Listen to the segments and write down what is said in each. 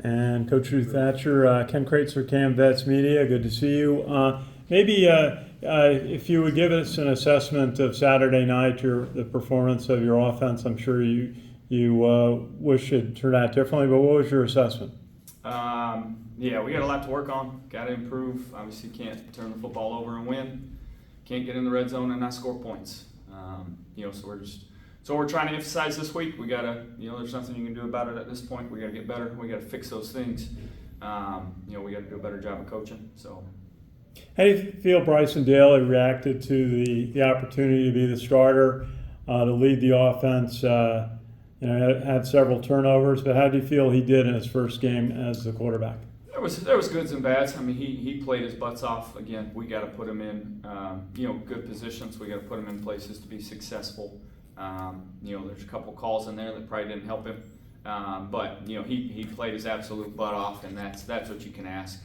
and Coach Drew Thatcher, Ken Kraetzer, CaMMVetsMedia. Good to see you. Maybe if you would give us an assessment of Saturday night, the performance of your offense. I'm sure you wish it turned out differently, but what was your assessment? Yeah, we got a lot to work on. Got to improve. Obviously, can't turn the football over and win. Can't get in the red zone and not score points. So we're trying to emphasize this week. We gotta, there's nothing you can do about it at this point. We gotta get better. We gotta fix those things. We gotta do a better job of coaching. So. How do you feel Bryson Daly reacted to the opportunity to be the starter, to lead the offense? Had several turnovers, but how do you feel he did in his first game as the quarterback? There was goods and bads. I mean, he played his butts off. Again, we got to put him in, good positions. We got to put him in places to be successful. There's a couple calls in there that probably didn't help him, but he played his absolute butt off, and that's what you can ask.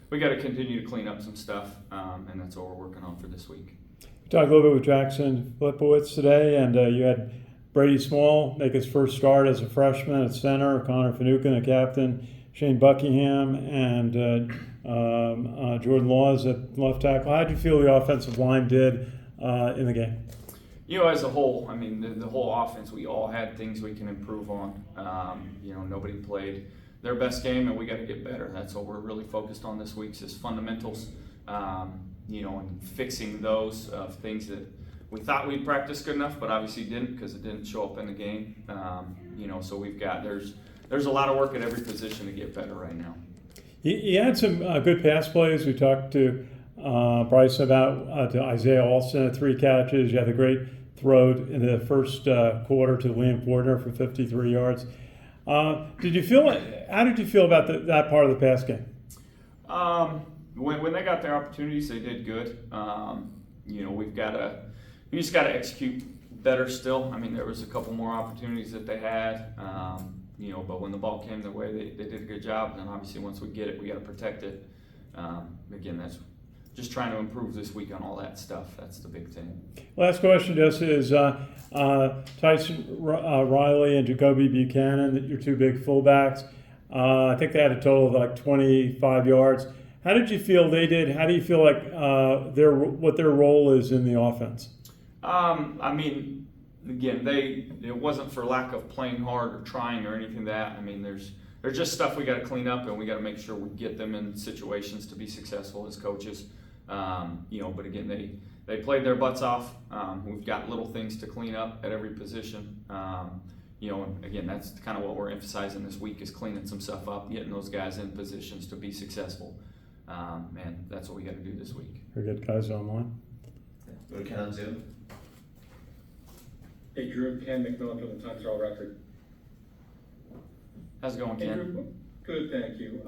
We got to continue to clean up some stuff, and that's what we're working on for this week. We talked a little bit with Jackson Flipowitz today, and you had Brady Small make his first start as a freshman at center, Connor Finucane, a captain, Shane Buckingham, and Jordan Laws at left tackle. How did you feel the offensive line did in the game? As a whole, I mean, the whole offense, we all had things we can improve on. Nobody played their best game, and we got to get better. That's what we're really focused on this week, is fundamentals, and fixing those things that we thought we'd practice good enough, but obviously didn't because it didn't show up in the game. So there's a lot of work at every position to get better right now. You had some good pass plays. We talked to Bryce about to Isaiah Alston at 3 catches. You had a great throw in the first quarter to Liam Fortner for 53 yards. How did you feel about that part of the pass game? When they got their opportunities, they did good. We just got to execute better still. I mean, there was a couple more opportunities that they had, but when the ball came their way, they did a good job. And then obviously once we get it, we got to protect it. Again, that's just trying to improve this week on all that stuff. That's the big thing. Last question, Jesse, is Tyson Riley and Jacoby Buchanan, your two big fullbacks. I think they had a total of like 25 yards. How did you feel they did? How do you feel like what their role is in the offense? I mean, again, it wasn't for lack of playing hard or trying or anything that. I mean, there's just stuff we got to clean up, and we got to make sure we get them in situations to be successful as coaches. But again, they played their butts off. We've got little things to clean up at every position. And again, that's kind of what we're emphasizing this week, is cleaning some stuff up, getting those guys in positions to be successful. And that's what we got to do this week. Very good. Guys online? Go to Ken on Zoom. Hey, Drew, Ken McMillan from the Times-Herald Record. How's it going, Ken? Hey, Drew, good, thank you.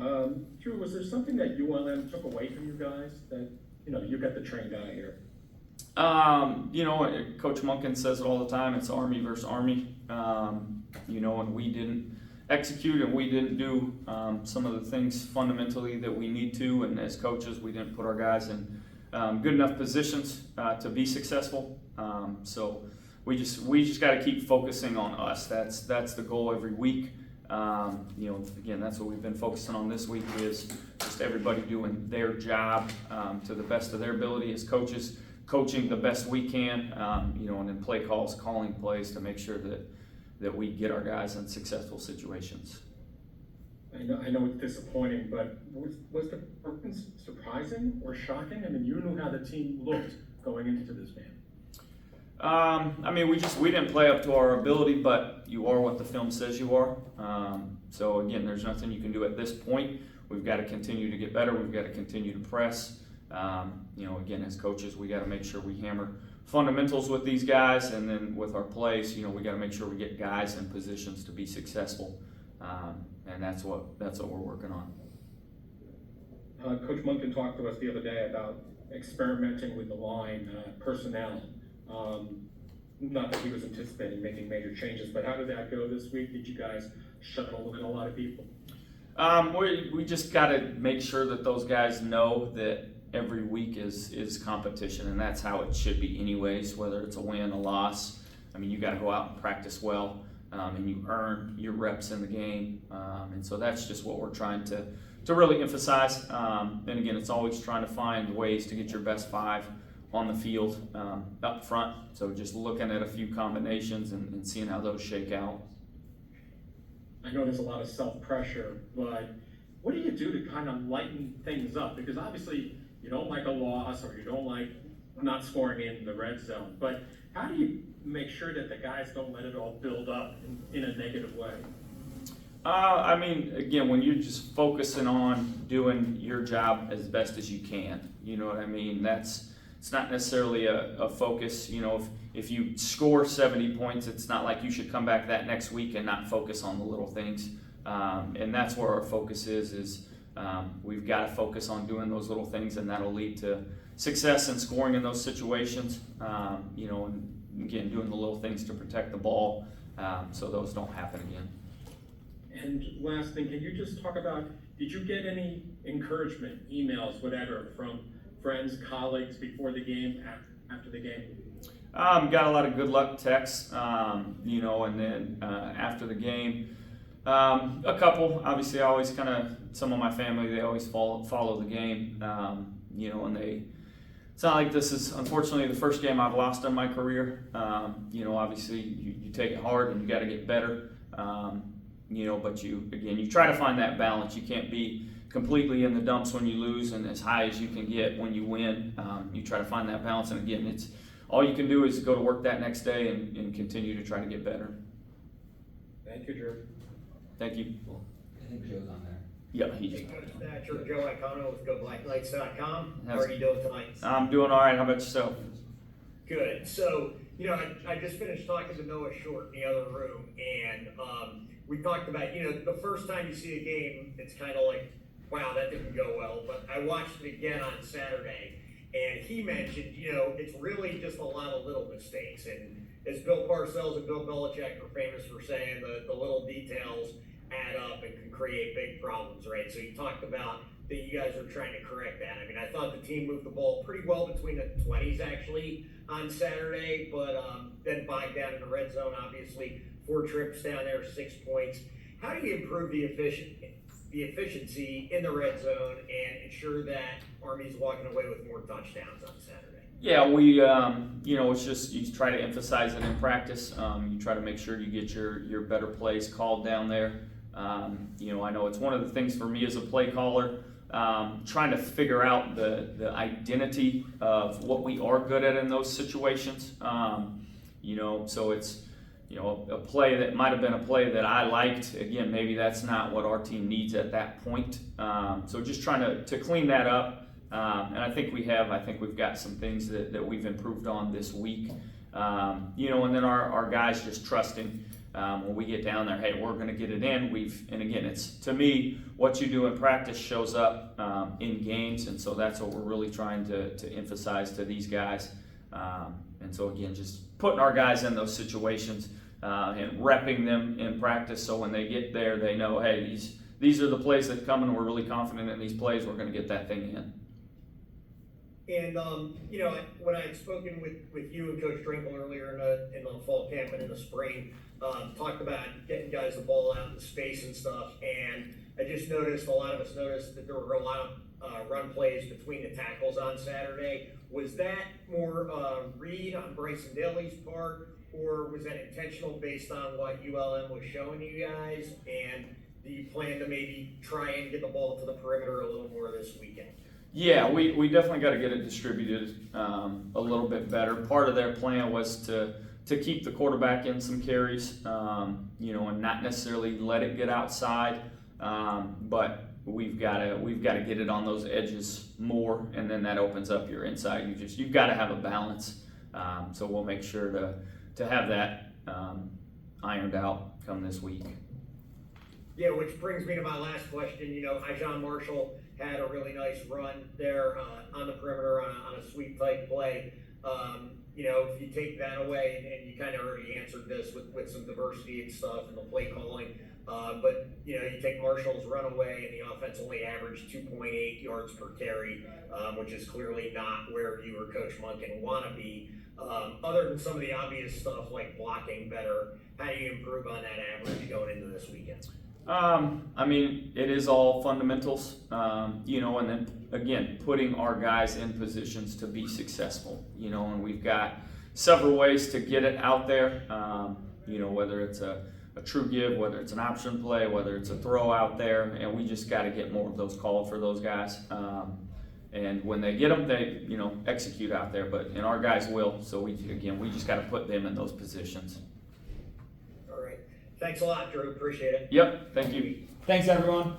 Drew, was there something that ULM took away from you guys that, you got the trained guy here? Coach Monken says it all the time. It's Army versus Army. And we didn't execute, and we didn't do some of the things fundamentally that we need to. And as coaches, we didn't put our guys in good enough positions to be successful. So we just got to keep focusing on us. That's the goal every week. Again, that's what we've been focusing on this week, is just everybody doing their job to the best of their ability as coaches, coaching the best we can, and then play calls, calling plays to make sure that we get our guys in successful situations. I know it's disappointing, but was the performance surprising or shocking? I mean, you knew how the team looked going into this game. We didn't play up to our ability, but you are what the film says you are. So again, there's nothing you can do at this point. We've got to continue to get better. We've got to continue to press. Again, as coaches, we got to make sure we hammer fundamentals with these guys, and then with our plays, we got to make sure we get guys in positions to be successful. And that's what we're working on. Coach Monken talked to us the other day about experimenting with the line personnel. Not that he was anticipating making major changes, but how did that go this week? Did you guys shuttle in a lot of people? We just got to make sure that those guys know that every week is competition, and that's how it should be anyways, whether it's a win, a loss. I mean, you got to go out and practice well. and you earn your reps in the game. And so that's just what we're trying to really emphasize. And again, it's always trying to find ways to get your best 5 on the field up front. So just looking at a few combinations and seeing how those shake out. I know there's a lot of self-pressure, but what do you do to kind of lighten things up? Because obviously you don't like a loss or you don't like not scoring in the red zone, but how do you make sure that the guys don't let it all build up in a negative way? I mean, again, when you're just focusing on doing your job as best as you can, you know what I mean? It's not necessarily a focus. You know, if you score 70 points, it's not like you should come back that next week and not focus on the little things. And that's where our focus is we've got to focus on doing those little things, and that'll lead to success and scoring in those situations. You know, and again, doing the little things to protect the ball so those don't happen again. And last thing, can you just talk about, did you get any encouragement, emails, whatever, from friends, colleagues before the game, after the game? Got a lot of good luck texts, you know, and then after the game, a couple. Obviously, I always some of my family, they always follow the game, you know, and it's not like this is, unfortunately, the first game I've lost in my career. You know, obviously, you take it hard and you got to get better. You know, but you try to find that balance. You can't be completely in the dumps when you lose and as high as you can get when you win. You try to find that balance, and again, it's all you can do is go to work that next day and continue to try to get better. Thank you, Drew. Thank you. Cool. I think Joe's on there. Yeah, he's. Hey, Coach Thatcher, Joe Icono with GoBlackKnights.com. How are you doing tonight? I'm doing all right. How about yourself? Good. So, you know, I just finished talking to Noah Short in the other room, and we talked about, you know, the first time you see a game, it's kind of like, wow, that didn't go well. But I watched it again on Saturday, and he mentioned, you know, it's really just a lot of little mistakes. And as Bill Parcells and Bill Belichick are famous for saying, the little details add up and can create big problems, right? So you talked about that you guys are trying to correct that. I mean, I thought the team moved the ball pretty well between the 20s actually on Saturday, but then bogged down in the red zone, obviously. 4 trips down there, 6 points. How do you improve the efficiency in the red zone and ensure that Army's walking away with more touchdowns on Saturday? Yeah, we, you know, it's just you try to emphasize it in practice. You try to make sure you get your better plays called down there. You know, I know it's one of the things for me as a play caller, trying to figure out the identity of what we are good at in those situations. You know, so it's, you know, a play that might have been a play that I liked. Again, maybe that's not what our team needs at that point. So just trying to clean that up. And I think we've got some things that we've improved on this week. You know, and then our guys just trusting when we get down there, hey, we're going to get it in. And again, it's, to me, what you do in practice shows up in games. And so that's what we're really trying to emphasize to these guys. And so again, just putting our guys in those situations and repping them in practice, so when they get there, they know, hey, these are the plays that come, and we're really confident in these plays. We're going to get that thing in. And, you know, when I had spoken with you and Coach Drinkle earlier in the fall camp and in the spring, talked about getting guys the ball out in space and stuff, and I just noticed, a lot of us noticed that there were a lot of run plays between the tackles on Saturday. Was that more read on Bryson Daly's part, or was that intentional based on what ULM was showing you guys? And do you plan to maybe try and get the ball to the perimeter a little more this weekend? Yeah, we definitely got to get it distributed a little bit better. Part of their plan was to keep the quarterback in some carries, you know, and not necessarily let it get outside. But we've got to get it on those edges more, and then that opens up your inside. You've got to have a balance. So we'll make sure to have that ironed out come this week. Yeah, which brings me to my last question. You know, John Marshall had a really nice run there on the perimeter on a sweep type play. You know, if you take that away, and you kind of already answered this with some diversity and stuff and the play calling, but, you know, you take Marshall's run away and the offense only averaged 2.8 yards per carry, which is clearly not where you or Coach Monken want to be. Other than some of the obvious stuff like blocking better, how do you improve on that average going into this weekend? I mean, it is all fundamentals, you know, and then again, putting our guys in positions to be successful, you know, and we've got several ways to get it out there, you know, whether it's a true give, whether it's an option play, whether it's a throw out there, and we just got to get more of those called for those guys. And when they get them, they, you know, execute out there, and our guys will. So we just got to put them in those positions. All right. Thanks a lot, Drew. Appreciate it. Yep. Thank you. Thanks, everyone.